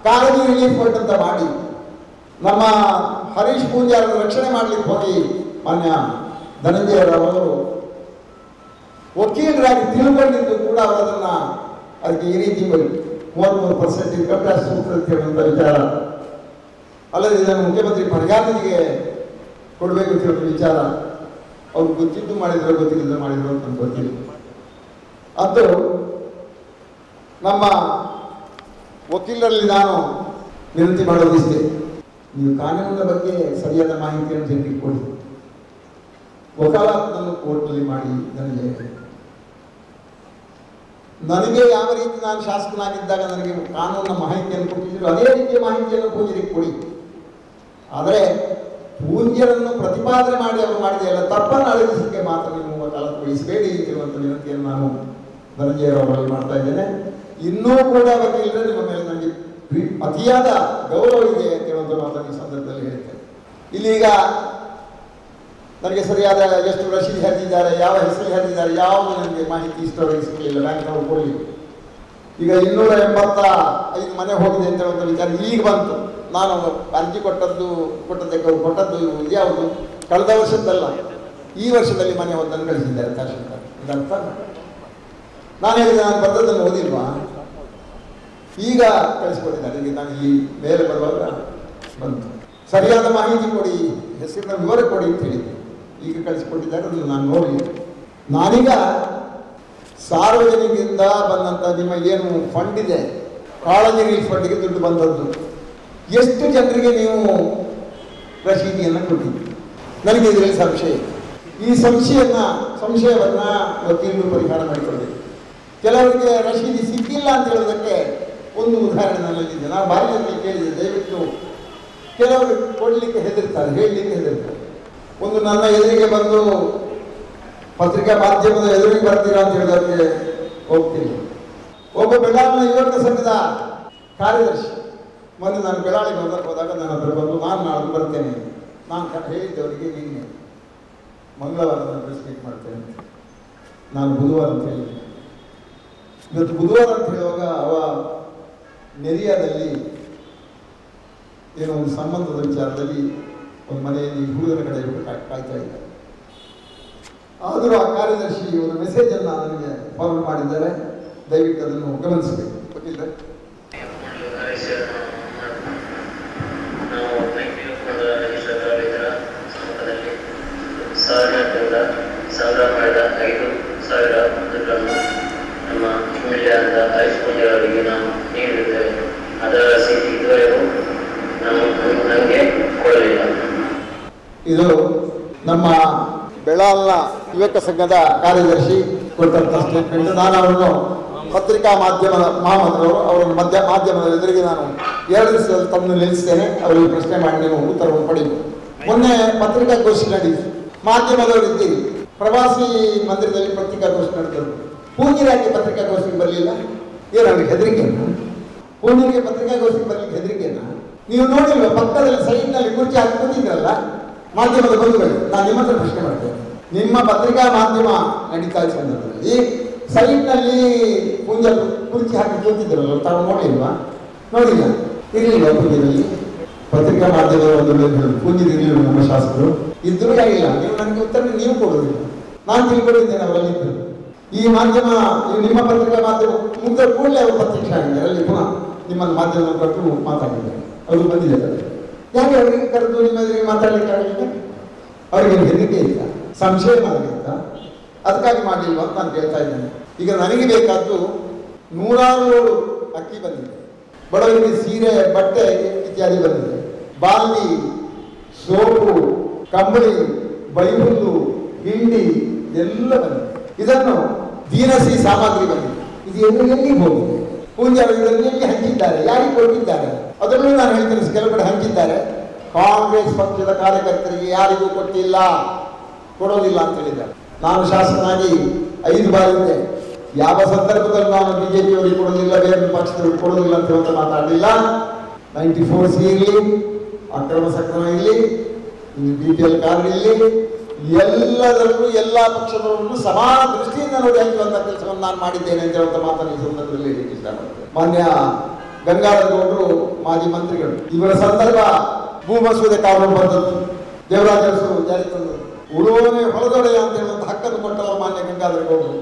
ಕಾಳಜಿ ರಿಲೀಫ್ ಫಂಡ್ ಅಂತ ಮಾಡಿ ನಮ್ಮ ಹರೀಶ್ ಪೂಂಜಾರನ್ನು ರಕ್ಷಣೆ ಮಾಡಲಿಕ್ಕೆ ಹೋಗಿ ಮಾನ್ಯ ಧನಂಜಯರವರು ವಕೀಲರಾಗಿ ತಿಳ್ಕೊಂಡಿದ್ದು ಕೂಡ ಅವರನ್ನು ಅದಕ್ಕೆ ಈ ರೀತಿ 33% ಇನ್ಕಮ್ ಟ್ಯಾಕ್ಸ್ ಅಂತ ಹೇಳುವಂಥ ವಿಚಾರ, ಅಲ್ಲದೆ ಇದನ್ನು ಮುಖ್ಯಮಂತ್ರಿ ಪರಿಹಾರ ನಿಧಿಗೆ ಕೊಡಬೇಕು ಅಂತ ಹೇಳುವ ವಿಚಾರ ಅವ್ರು ಗೊತ್ತಿದ್ದು ಮಾಡಿದ್ರು ಗೊತ್ತಿಲ್ಲದೆ ಮಾಡಿದ್ರು ಅಂತ ನಮ್ಗೆ ಗೊತ್ತಿಲ್ಲ. ಅದು ನಮ್ಮ ವಕೀಲರಲ್ಲಿ ನಾನು ವಿನಂತಿ ಮಾಡೋದಿಷ್ಟೇ, ನೀವು ಕಾನೂನಿನ ಬಗ್ಗೆ ಸರಿಯಾದ ಮಾಹಿತಿಯನ್ನು ಜನರಿಗೆ ಕೊಡಿ. ವಕಾಲತ್ತನ್ನು ಕೋರ್ಟ್ನಲ್ಲಿ ಮಾಡಿ ನನಗೆ ಯಾವ ರೀತಿ ನಾನು ಶಾಸಕನಾಗಿದ್ದಾಗ ನನಗೆ ಕಾನೂನಿನ ಮಾಹಿತಿಯನ್ನು ಕೊಟ್ಟಿದ್ರು ಅದೇ ರೀತಿಯ ಮಾಹಿತಿಯನ್ನು ಪೂಜ್ಯರಿಗೆ ಕೊಡಿ. ಆದರೆ ಪೂಜ್ಯರನ್ನು ಪ್ರತಿಪಾದನೆ ಮಾಡಿ ಅವರು ಮಾಡಿದ ಎಲ್ಲ ತಪ್ಪನ್ನು ಅಳವಡಿಸಲಿಕ್ಕೆ ಮಾತ್ರ ನೀವು ವಕಾಲತ್ತು ವಹಿಸಬೇಡಿ ಅಂತಿರುವಂಥ ವಿನಂತಿಯನ್ನು ನಾನು ಧನಂಜಯರವರಲ್ಲಿ ಮಾಡ್ತಾ ಇದ್ದೇನೆ. ಇನ್ನೂ ಕೂಡ ವಕೀಲರು ನಿಮ್ಮ ಮೇಲೆ ನನಗೆ ಅತಿಯಾದ ಗೌರವ ಇದೆ ಅಂತ ಹೇಳುವಂಥ ಮಾತನ್ನು ಈ ಸಂದರ್ಭದಲ್ಲಿ ಹೇಳ್ತೇನೆ. ಇಲ್ಲೀಗ ನನಗೆ ಸರಿಯಾದ ಎಷ್ಟು ರಶೀದಿ ಹರಿದಿದ್ದಾರೆ, ಯಾವ ಹೆಸರು ಹರಿದಿದ್ದಾರೆ, ಯಾವುದು ನನಗೆ ಮಾಹಿತಿ ಇಷ್ಟವರೆಗೆ ಸಿಗಲಿಲ್ಲ. ಬ್ಯಾಂಕ್ನವರು ಕೊಡಲಿ. ಈಗ 285 ಮನೆ ಹೋಗಿದೆ ಅಂತ ಹೇಳುವಂಥ ವಿಚಾರ ಈಗ ಬಂತು. ನಾನು ಅರ್ಜಿ ಕೊಟ್ಟದ್ದು ಇದ್ಯಾವುದು ಕಳೆದ ವರ್ಷದ್ದಲ್ಲ, ಈ ವರ್ಷದಲ್ಲಿ ಮನೆ ಒಂದನ್ನು ಕಳಿಸಿದ್ದಾರೆ ತಹಶೀಲ್ದಾರ್. ಇದರ್ಥ ನಾನು ಹೇಳಿದೆ, ನಾನು ಬರೆದದ್ದನ್ನು ಓದಿಲ್ವಾ? ಈಗ ಕಳಿಸ್ಕೊಟ್ಟಿದ್ದಾರೆ. ಈಗ ನಾನು ಈ ಮೇಲೆ ಬರುವಾಗ ಬಂತು. ಸರಿಯಾದ ಮಾಹಿತಿ ಕೊಡಿ, ಹೆಸರಿನ ವಿವರ ಕೊಡಿ ಅಂತ ಹೇಳಿದ್ದೆ. ಈಗ ಕಳಿಸಿಕೊಟ್ಟಿದ್ದಾರೆ, ಅದನ್ನು ನಾನು ನೋಡಿ. ನಾನೀಗ ಸಾರ್ವಜನಿಕರಿಂದ ಬಂದಂಥ ನಿಮ್ಮ ಏನು ಫಂಡ್ ಇದೆ, ಕಾಳಜಿ ರಿಲೀಫ್ ಫಂಡಿಗೆ ದುಡ್ಡು ಬಂದದ್ದು ಎಷ್ಟು ಜನರಿಗೆ ನೀವು ರಸೀದಿಯನ್ನು ಕೊಟ್ಟಿದ್ದೀರಿ? ನನಗೆ ಇದರಲ್ಲಿ ಸಂಶಯ. ಈ ಸಂಶಯವನ್ನ ವಕೀಲರು ಪರಿಹಾರ ಮಾಡಿಕೊಳ್ಬೇಕು. ಕೆಲವರಿಗೆ ರಶೀದಿ ಸಿಕ್ಕಿಲ್ಲ ಅಂತ ಹೇಳೋದಕ್ಕೆ ಒಂದು ಉದಾಹರಣೆ ನನ್ನಲ್ಲಿದೆ. ನಾನು ಬಾಲ್ಯದಲ್ಲಿ ಕೇಳಿದೆ, ದಯವಿಟ್ಟು ಕೆಲವರು ಕೊಡಲಿಕ್ಕೆ ಹೆದರ್ತಾರೆ, ಹೇಳಲಿಕ್ಕೆ ಹೆದರ್ತಾರೆ. ಒಂದು ನನ್ನ ಎದುರಿಗೆ ಬಂದು ಪತ್ರಿಕಾ ಮಾಧ್ಯಮದ ಎದುರಿಗೆ ಬರ್ತೀರಾ ಅಂತ ಹೇಳೋದಕ್ಕೆ ಹೋಗ್ತೀನಿ. ಒಬ್ಬ ಬೆಳಾಳಿನ ಯುವಕ ಸಂಘದ ಕಾರ್ಯದರ್ಶಿ ಮೊನ್ನೆ ನಾನು ಬೆಳಾಳಿಗೆ ಹೋದಾಗ ನನ್ನ ಹತ್ರ ಬಂದು, ನಾನು ನಾಳೆ ಬರ್ತೇನೆ, ನಾನು ಹೇಳಿದ್ದೆ ಅವರಿಗೆ, ನಿನ್ನೆ ಮಂಗಳವಾರ ನಾನು ಪ್ರೆಸ್ ಮೀಟ್ ಮಾಡ್ತೇನೆ, ನಾನು ಬುಧವಾರ ಅಂತ ಹೇಳಿದ್ದೆ. ಇವತ್ತು ಬುಧವಾರ ಅಂತ ಹೇಳುವಾಗ ಅವ ನೆರಿಯಾದಲ್ಲಿ ಏನೋ ಒಂದು ಸಂಬಂಧದ ವಿಚಾರದಲ್ಲಿ ಒಂದು ಮನೆಯಲ್ಲಿ ಹುಡುಗನ ಕಡೆ ಕಾಯ್ತಾ ಇದ್ದಾರೆ. ಆದರೂ ಆ ಕಾರ್ಯದರ್ಶಿ ಒಂದು ಮೆಸೇಜನ್ನು ನನಗೆ ಫಾರ್ವರ್ಡ್ ಮಾಡಿದ್ದಾರೆ, ದಯವಿಟ್ಟು ಅದನ್ನು ಗಮನಿಸಬೇಕು. ಗೊತ್ತಿಲ್ಲ ಸಂಗ್ರಹ ಮಾಡಿದ 5,000 ದುಡ್ಡನ್ನು ನಮ್ಮ ಎಮ್ಎಲ್ಎ ಆದ ಹರೀಶ್ ಪೂಂಜಾ ಅವರಿಗೆ ನಾವು ನೀಡಿದ್ದೇವೆ. ಅದರ ರಸೀದಿ ಇದುವರೆಗೂ ನನಗೆ ಕೊಡಲಿಲ್ಲ. ಇದು ನಮ್ಮ ಬೆಳಾಲ್ನ ಯುವಕ ಸಂಘದ ಕಾರ್ಯದರ್ಶಿ ಕೊಟ್ಟಂತ ಸ್ಟೇಟ್ಮೆಂಟ್. ನಾನು ಅವರನ್ನು ಪತ್ರಿಕಾ ಮಾಧ್ಯಮದ ಮಹಾಮಂತ್ರಿಯವರು ಅವರನ್ನು ಮಾಧ್ಯಮದ ಎದುರಿಗೆ ನಾನು 2 ದಿವಸದಲ್ಲಿ ತಂದು ನಿಲ್ಲಿಸ್ತೇನೆ. ಅವರಿಗೆ ಪ್ರಶ್ನೆ ಮಾಡಿ ನೀವು ಉತ್ತರವನ್ನು ಪಡೆಯಬೇಕು. ಮೊನ್ನೆ ಪತ್ರಿಕಾಗೋಷ್ಠಿ ನಡೆಯಿತು, ಮಾಧ್ಯಮದವರು ಇದ್ದೀರಿ. ಪ್ರವಾಸಿ ಮಂದಿರದಲ್ಲಿ ಪತ್ರಿಕಾಗೋಷ್ಠಿ ನಡೆದರು. ಪೂಂಜಿರಾಗಿ ಪತ್ರಿಕಾಗೋಷ್ಠಿಗೆ ಬರಲಿಲ್ಲ, ಏನು ಅವ್ರಿಗೆ ಹೆದರಿಕೆನಾ? ಪೂಂಜಿಗೆ ಪತ್ರಿಕಾಗೋಷ್ಠಿಗೆ ಬರಲಿಕ್ಕೆ ಹೆದರಿಕೆನಾ? ನೀವು ನೋಡಿಲ್ವ, ಪಕ್ಕದಲ್ಲಿ ಸೈಡ್ನಲ್ಲಿ ಕುರ್ಚಿ ಹಾಕಿ ಕೂತಿದ್ರಲ್ಲ ಮಾಧ್ಯಮದ ಬಂಧುಗಳು. ನಾನು ನಿಮ್ಮ ಹತ್ರ ಪ್ರಶ್ನೆ ಮಾಡ್ತೇನೆ, ನಿಮ್ಮ ಪತ್ರಿಕಾ ಮಾಧ್ಯಮ ನಡೀತಾ ಇದ್ದ ಸಂದರ್ಭದಲ್ಲಿ ಸೈಡ್ನಲ್ಲಿ ಪೂಂಜ ಕುರ್ಚಿ ಹಾಕಿ ಕೂತಿದ್ರಲ್ಲ, ತಾವು ನೋಡಿಲ್ವಾ? ನೋಡಿಲ್ಲ, ಇರಲಿಲ್ಲ. ಪೂಂಜಿನಲ್ಲಿ ಪತ್ರಿಕಾ ಮಾಧ್ಯಮದ ಒಂದು ಪೂಂಜಿ ಇರಲಿಲ್ಲ. ನಮ್ಮ ಶಾಸಕರು ಇದ್ದರೂ ಆಗಿಲ್ಲ. ನೀವು ನನಗೆ ಉತ್ತರ ನೀವು ಕೊಡೋದಿಲ್ಲ, ನಾನು ತಿಳ್ಕೊಂಡಿದ್ದೇನೆ ಅವರಲ್ಲಿದ್ದರು. ಈ ಮಾಧ್ಯಮ, ನಿಮ್ಮ ಪತ್ರಿಕಾ ಮಾಧ್ಯಮ ಮುಗ್ದ ಕೂಡಲೇ ಅವರು ಪ್ರತ್ಯಕ್ಷ ಆಗಿದ್ದಾರೆ. ಅಲ್ಲಿ ಪುನಃ ನಿಮ್ಮನ್ನು ಮಾಧ್ಯಮ ಕೊಟ್ಟು ಮಾತಾಡಿದ್ದಾರೆ. ಅವರು ಬಂದಿದ್ದಾರೆ. ಯಾಕೆ ಅವರಿಗೆ ಕರೆದು ನಿಮ್ಮ ಎದುರಿಗೆ ಮಾತಾಡಲಿಕ್ಕಾಗಲಿಲ್ಲ? ಅವರಿಗೆ ಹೆದರಿಕೆ ಇಲ್ಲ, ಸಂಶಯ ಮಾಡಲಿಲ್ಲ, ಅದಕ್ಕಾಗಿ ಮಾಡಲಿಲ್ವ ಅಂತ ನಾನು ಕೇಳ್ತಾ ಇದ್ದೇನೆ. ಈಗ ನನಗೆ ಬೇಕಾದ್ದು 100 ಲೋಡು ಅಕ್ಕಿ ಬಂದಿದೆ, ಬಡವರಿಗೆ ಸೀರೆ, ಬಟ್ಟೆ ಇತ್ಯಾದಿ ಬಂದಿದೆ, ಬಾಲ್ದಿ, ಸೋಪು, ಕಂಬಳಿ, ಬೈಹುಲ್ಲು, ಹಿಂಡಿ ಎಲ್ಲ ಬಂದಿದೆ. ಇದನ್ನು ದಿನಸಿ ಸಾಮಗ್ರಿ ಬಂದಿದೆ. ಇದು ಎಲ್ಲಿ ಹೋಗಿದೆ? ಪೂಂಜಾರು ಇದನ್ನು ಎಲ್ಲಿ ಹಂಚಿದ್ದಾರೆ? ಯಾರಿಗೆ ಕೊಟ್ಟಿದ್ದಾರೆ? ಅದರಲ್ಲೂ ನಾನು ಹೇಳ್ತೇನೆ, ಕೆಲವು ಕಡೆ ಹಂಚಿದ್ದಾರೆ. ಕಾಂಗ್ರೆಸ್ ಪಕ್ಷದ ಕಾರ್ಯಕರ್ತರಿಗೆ ಯಾರಿಗೂ ಕೊಟ್ಟಿಲ್ಲ, ಕೊಡೋದಿಲ್ಲ ಅಂತ ಹೇಳಿದ್ದಾರೆ. ನಾನು ಶಾಸಕನಾಗಿ 5 ಬಾರಿ ಇದ್ದೆ. ಯಾವ ಸಂದರ್ಭದಲ್ಲಿ ನಾನು ಬಿಜೆಪಿಯವರಿಗೆ ಕೊಡೋದಿಲ್ಲ, ಬೇರೆ ಪಕ್ಷದವರಿಗೆ ಕೊಡೋದಿಲ್ಲ ಅಂತ ಹೇಳುವಂತ ಮಾತಾಡಲಿಲ್ಲ. 94C ಇರಲಿ, ಅಕ್ರಮ ಸಕ್ರಮ ಇರಲಿ, BPL ಕಾರ್ಡ್ ಇರಲಿ, ಎಲ್ಲದರಲ್ಲೂ ಎಲ್ಲ ಪಕ್ಷದವರನ್ನು ಸಮಾನ ದೃಷ್ಟಿಯಿಂದ ನೋಡಿ ಹಾಕುವಂಥ ಕೆಲಸವನ್ನು ನಾನು ಮಾಡಿದ್ದೇನೆ ಅಂತ ಹೇಳುವಂಥ ಮಾತನ್ನು ಈ ಸಂದರ್ಭದಲ್ಲಿ ಹೇಳಿಕ್ಕೆ ಇಷ್ಟಪಡ್ತೇನೆ. ಮಾನ್ಯ ಗಂಗಾಧರ ಗೌಡರು ಮಾಜಿ ಮಂತ್ರಿಗಳು, ಇವರ ಸಂದರ್ಭ ಭೂ ಮಸೂದೆ ಕಾನೂನು ಬಂದದ್ದು, ದೇವರಾಜ ಅರಸು ಜಾರಿ ತಂದದ್ದು, ಉಳುವನೆ ಹೊಲದೊಡೆಯ ಅಂತ ಹೇಳುವಂಥ ಹಕ್ಕನ್ನು ಕೊಟ್ಟವರು ಮಾನ್ಯ ಗಂಗಾಧರ ಗೌಡರು.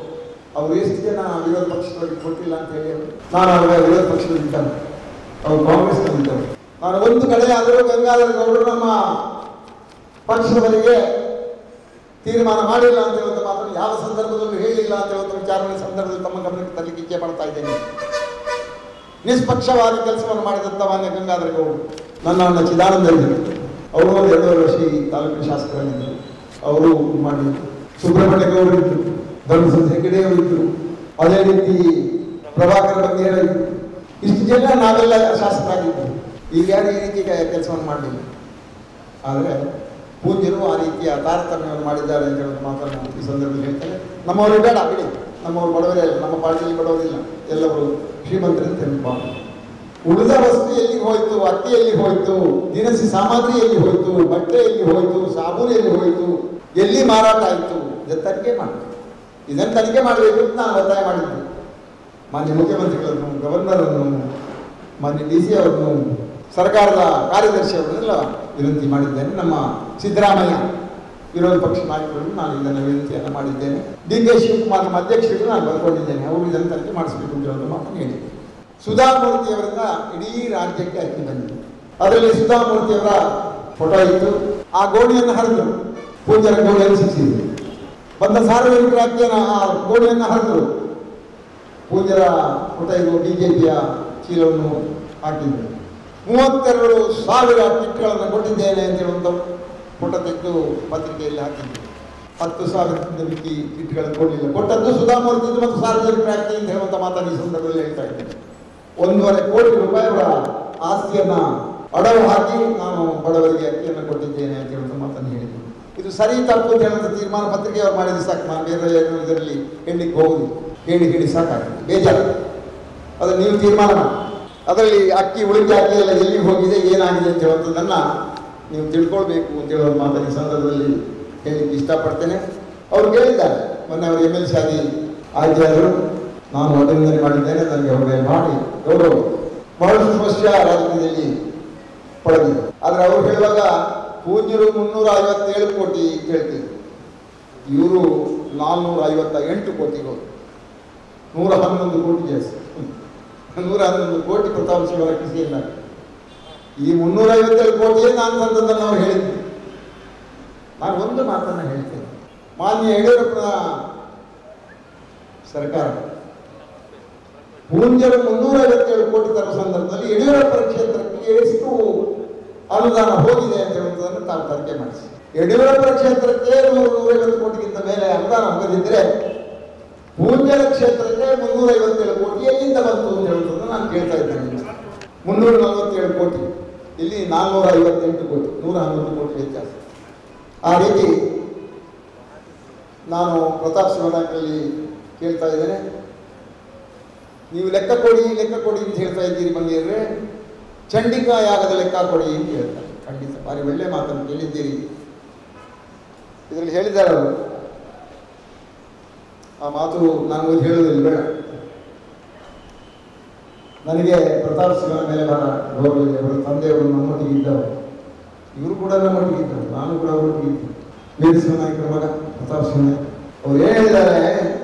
ಅವರು ಎಷ್ಟು ಜನ ವಿರೋಧ ಪಕ್ಷದವರಿಗೆ ಕೊಟ್ಟಿಲ್ಲ ಅಂತ ಹೇಳಿ ನಾನು ಅವರ ವಿರೋಧ ಪಕ್ಷದಲ್ಲಿದ್ದಾನೆ, ಅವರು ಕಾಂಗ್ರೆಸ್ನಲ್ಲಿದ್ದರು. ನಾನು ಒಂದು ಕಡೆ ಆದರೂ ಗಂಗಾಧರ ಗೌಡರು ನಮ್ಮ ಪಕ್ಷದವರಿಗೆ ತೀರ್ಮಾನ ಮಾಡಿಲ್ಲ ಅಂತ ಹೇಳುವಂಥ ಮಾತನ್ನು ಯಾವ ಸಂದರ್ಭದಲ್ಲೂ ಹೇಳಿಲ್ಲ ಅಂತ ಹೇಳುವಂಥ ವಿಚಾರಣೆ ಸಂದರ್ಭದಲ್ಲಿ ತಮ್ಮ ಗಮನಕ್ಕೆ ತರಲಿಕ್ಕೆ ಇಚ್ಛೆ ಮಾಡ್ತಾ ಇದ್ದೇನೆ. ನಿಷ್ಪಕ್ಷವಾದ ಕೆಲಸವನ್ನು ಮಾಡಿದಂಥ ಮಾನ್ಯ ಗಂಗಾಧರ ಗೌಡರು. ನನ್ನ ಅಣ್ಣ ಚಿದಾನಂದ ಇದ್ದರು, ಅವರು 2 ವರ್ಷ ಈ ತಾಲೂಕಿನ ಶಾಸಕರಾಗಿದ್ದರು, ಅವರು ಮಾಡಿ. ಸುಬ್ರಹ್ಮಣ್ಯ ಗೌಡರು ಇದ್ದರು, ಧರ್ಮಸಂತ ಹೆಗಡೆಯವರು ಇದ್ದರು, ಅದೇ ರೀತಿ ಪ್ರಭಾಕರ ಬಂಗೇರ ಇದ್ದರು. ಇಷ್ಟು ಜನ ನಾವೆಲ್ಲ ಶಾಸಕರಾಗಿದ್ದರು. ಈಗ ಯಾರು ಈ ರೀತಿ ಕೆಲಸವನ್ನು ಮಾಡಲಿಲ್ಲ. ಆದರೆ ಪೂಜ್ಯರು ಆ ರೀತಿಯ ತಾರತಮ್ಯವನ್ನು ಮಾಡಿದ್ದಾರೆ ಅಂತ ಹೇಳೋದು ಮಾತನ್ನು ಈ ಸಂದರ್ಭದಲ್ಲಿ ಹೇಳ್ತಾರೆ. ನಮ್ಮವರು ಬೇಡ ಬಿಡಿ, ನಮ್ಮವರು ಬಡವರೇ ಅಲ್ಲ, ನಮ್ಮ ಪಾರ್ಟಿಯಲ್ಲಿ ಬಡವರಿಲ್ಲ, ಎಲ್ಲವರು ಶ್ರೀಮಂತರಂತ ನೆನಪಾಗ. ಉಳಿದ ವಸ್ತು ಎಲ್ಲಿಗೆ ಹೋಯ್ತು? ಅಕ್ಕಿ ಎಲ್ಲಿ ಹೋಯ್ತು? ದಿನಸಿ ಸಾಮಗ್ರಿ ಎಲ್ಲಿ ಹೋಯ್ತು? ಬಟ್ಟೆ ಎಲ್ಲಿ ಹೋಯ್ತು? ಸಾಬೂನು ಎಲ್ಲಿ ಹೋಯ್ತು? ಎಲ್ಲಿ ಮಾರಾಟ ಆಯಿತು? ಇದನ್ನು ತನಿಖೆ ಮಾಡಬೇಕು. ಇದನ್ನು ತನಿಖೆ ಮಾಡಬೇಕು ಅಂತ ನಾನು ಒತ್ತಾಯ ಮಾಡಿದ್ದೆ. ಮಾನ್ಯ ಮುಖ್ಯಮಂತ್ರಿಗಳನ್ನು, ಗವರ್ನರನ್ನು, ಮಾನ್ಯ DC ಅವರನ್ನು, ಸರ್ಕಾರದ ಕಾರ್ಯದರ್ಶಿ ಅವರನ್ನೆಲ್ಲ ವಿನಂತಿ ಮಾಡಿದ್ದೇನೆ. ನಮ್ಮ ಸಿದ್ದರಾಮಯ್ಯ ವಿರೋಧ ಪಕ್ಷ ನಾಯಕರನ್ನು ನಾನು ಇದನ್ನು ವಿನಂತಿಯನ್ನು ಮಾಡಿದ್ದೇನೆ. DK ಶಿವಕುಮಾರ್ ನಮ್ಮ ಅಧ್ಯಕ್ಷರಿಗೂ ನಾನು ಬರ್ಕೊಂಡಿದ್ದೇನೆ, ಅವರು ಇದನ್ನು ತನಿಖೆ ಮಾಡಿಸಬೇಕು ಅಂತ ಹೇಳೋದು ಮಾತನ್ನು ಹೇಳಿದ್ದೆ. ಸುಧಾಮೂರ್ತಿಯವರಿಂದ ಇಡೀ ರಾಜ್ಯಕ್ಕೆ ಅಕ್ಕಿ ಬಂದಿದೆ. ಅದರಲ್ಲಿ ಸುಧಾಮೂರ್ತಿಯವರ ಫೋಟೋ ಇತ್ತು. ಆ ಗೋಣಿಯನ್ನು ಹರಿದರು, ಪೂಜ್ಯರ ಗೋಣಿಯನ್ನು ಶಿಕ್ಷಿಸಿದರು. ಬಂದ ಸಾರ್ವಜನಿಕರ ಅಕ್ಕಿಯನ್ನು ಆ ಗೋಣಿಯನ್ನು ಹರಿದರು. ಪೂಜ್ಯರ ಫೋಟೋ ಇದು BJPಯ ಚೀಲವನ್ನು ಹಾಕಿದ್ರು. 32,000 ಕಿಟ್ಗಳನ್ನು ಕೊಟ್ಟಿದ್ದೇನೆ ಅಂತ ಹೇಳುವಂಥ ಫೋಟೋ ತೆಗೆದು ಪತ್ರಿಕೆಯಲ್ಲಿ ಹಾಕಿದ್ರು. 10,000 ಮಿಕ್ಕಿ ಕಿಟ್ಗಳನ್ನು ಕೊಡಲಿಲ್ಲ. ಕೊಟ್ಟದ್ದು ಸುಧಾಮೂರ್ತಿ ಮತ್ತು ಸಾರ್ವಜನಿಕ ವ್ಯಾಪ್ತಿ ಅಂತ ಹೇಳುವಂಥ ಮಾತನ್ನು ಈ ಸಂದರ್ಭದಲ್ಲಿ ಹೇಳ್ತಾ ಇದ್ದೇನೆ. 1.5 ಕೋಟಿ ರೂಪಾಯಿ ಅವರ ಆಸ್ತಿಯನ್ನ ಅಡವು ಹಾಕಿ ನಾನು ಬಡವರಿಗೆ ಅಕ್ಕಿಯನ್ನು ಕೊಟ್ಟಿದ್ದೇನೆ ಅಂತ ಹೇಳುವಂಥ ಮಾತನ್ನು ಹೇಳಿದ್ದೀನಿ. ಇದು ಸರಿ ತಪ್ಪು ಅಂತ ಹೇಳುವಂಥ ತೀರ್ಮಾನ ಪತ್ರಿಕೆ ಅವ್ರು ಮಾಡಿದ್ರೆ ಸಾಕು. ನಾನು ಬೇರೆ ಇದರಲ್ಲಿ ಹೇಳಲಿಕ್ಕೆ ಹೋಗುದು, ಹೇಳಿ ಸಾಕಾಗ್ತದೆ, ಬೇಜಾರು. ಅದನ್ನು ನೀವು ತೀರ್ಮಾನ ಮಾಡಿ. ಅದರಲ್ಲಿ ಅಕ್ಕಿ ಉಳಿಕೆ ಅಕ್ಕಿ ಎಲ್ಲ ಎಲ್ಲಿಗೆ ಹೋಗಿದೆ, ಏನಾಗಿದೆ ಅಂತ ಹೇಳುವಂಥದ್ದನ್ನು ನೀವು ತಿಳ್ಕೊಳ್ಬೇಕು ಅಂತ ಹೇಳುವ ಮಾತನ್ನು ಈ ಸಂದರ್ಭದಲ್ಲಿ ಹೇಳಲಿಕ್ಕೆ ಇಷ್ಟಪಡ್ತೇನೆ. ಅವ್ರು ಕೇಳಿದ್ದಾರೆ, ಮೊನ್ನೆ ಅವರು MLC ಆಗಿ ಆಯ್ಕೆಯಾದರು, ನಾನು ಅಭಿನಂದನೆ ಮಾಡಿದ್ದೇನೆ, ನನಗೆ ಅವರೇ ಮಾಡಿ ಗೌರವ ಬಹಳಷ್ಟು ವರ್ಷ ರಾಜಕೀಯದಲ್ಲಿ ಪಡೆದಿದೆ. ಆದರೆ ಅವರು ಹೇಳುವಾಗ ಪೂಜ್ಯರು 357 ಕೋಟಿ ಕೇಳ್ತಿದ್ರು, ಇವರು 458 ಕೋಟಿಗಳು, 111 ಕೋಟಿ ಜಾಸ್ತಿ, 111 ಕೋಟಿ ಪ್ರತಾಪ್ ಸಿಂಹರ ಕೃಷಿಯಿಂದ. ಈ 357 ಕೋಟಿಯೇ ನಾನು ತಂದದ್ದನ್ನು ಅವ್ರು ಹೇಳಿದ್ದೆ. ನಾನು ಒಂದು ಮಾತನ್ನು ಹೇಳ್ತೇನೆ, ಮಾನ್ಯ ಯಡಿಯೂರಪ್ಪನ ಸರ್ಕಾರ ಪೂಜ್ಯರು 357 ಕೋಟಿ ತರುವ ಸಂದರ್ಭದಲ್ಲಿ ಯಡಿಯೂರಪ್ಪನ ಕ್ಷೇತ್ರಕ್ಕೆ ಎಷ್ಟು ಅನುದಾನ ಹೋಗಿದೆ ಅಂತ ಹೇಳುವುದನ್ನು ತಾವು ತನಿಖೆ ಮಾಡಿಸಿ. ಯಡಿಯೂರಪ್ಪನ ಕ್ಷೇತ್ರಕ್ಕೆ 150 ಕೋಟಿಗಿಂತ ಮೇಲೆ ಅನುದಾನ ಹೋಗದಿದ್ದರೆ ಪೂಜ್ಯರ ಕ್ಷೇತ್ರಕ್ಕೆ 357 ಕೋಟಿ ಎಲ್ಲಿಂದ ಬಂತು ಅಂತ ಹೇಳುವುದನ್ನು ನಾನು ಕೇಳ್ತಾ ಇದ್ದೇನೆ. 347 ಕೋಟಿ, ಇಲ್ಲಿ 458 ಕೋಟಿ, 111 ಕೋಟಿ ವ್ಯತ್ಯಾಸ. ಆ ರೀತಿ ನಾನು ಪ್ರತಾಪ್ ಶಿವನಾಯಕರಲ್ಲಿ ಕೇಳ್ತಾ ಇದ್ದೇನೆ, ನೀವು ಲೆಕ್ಕ ಕೊಡಿ ಅಂತ ಹೇಳ್ತಾ ಇದ್ದೀರಿ ಬಂದಿದ್ರೆ ಚಂಡಿಕಾ ಯಾಗದ ಲೆಕ್ಕ ಕೊಡಿ ಅಂತ ಹೇಳ್ತಾರೆ. ಖಂಡಿತ ಭಾರಿ ಒಳ್ಳೆ ಮಾತನ್ನು ಕೇಳಿದ್ದೀರಿ. ಇದರಲ್ಲಿ ಹೇಳಿದ್ದಾರೆ ಅವರು, ಆ ಮಾತು ನಾನು ಹೇಳುವುದಿಲ್ಲ, ಬೇಡ. ನನಗೆ ಪ್ರತಾಪ್ ಶಿವನ ಮೇಲೆ ಬಹಳ ಗೌರವ ಇದೆ. ಅವರ ತಂದೆಯವರು ನಮ್ಮೊಟ್ಟಿಗೆ ಇದ್ದವರು, ಇವರು ಕೂಡ ನಮ್ಮೊಟ್ಟಿಗೆ ಇದ್ದರು, ನಾನು ಕೂಡ ಅವರೊಟ್ಟಿಗೆ ಇದ್ದೆ. ವೀರ ಶಿವನಾಯಕರ ಮಗ ಪ್ರತಾಪ್ ಶಿವನಾಯಕ ಅವ್ರು ಏನು ಹೇಳಿದ್ದಾರೆ,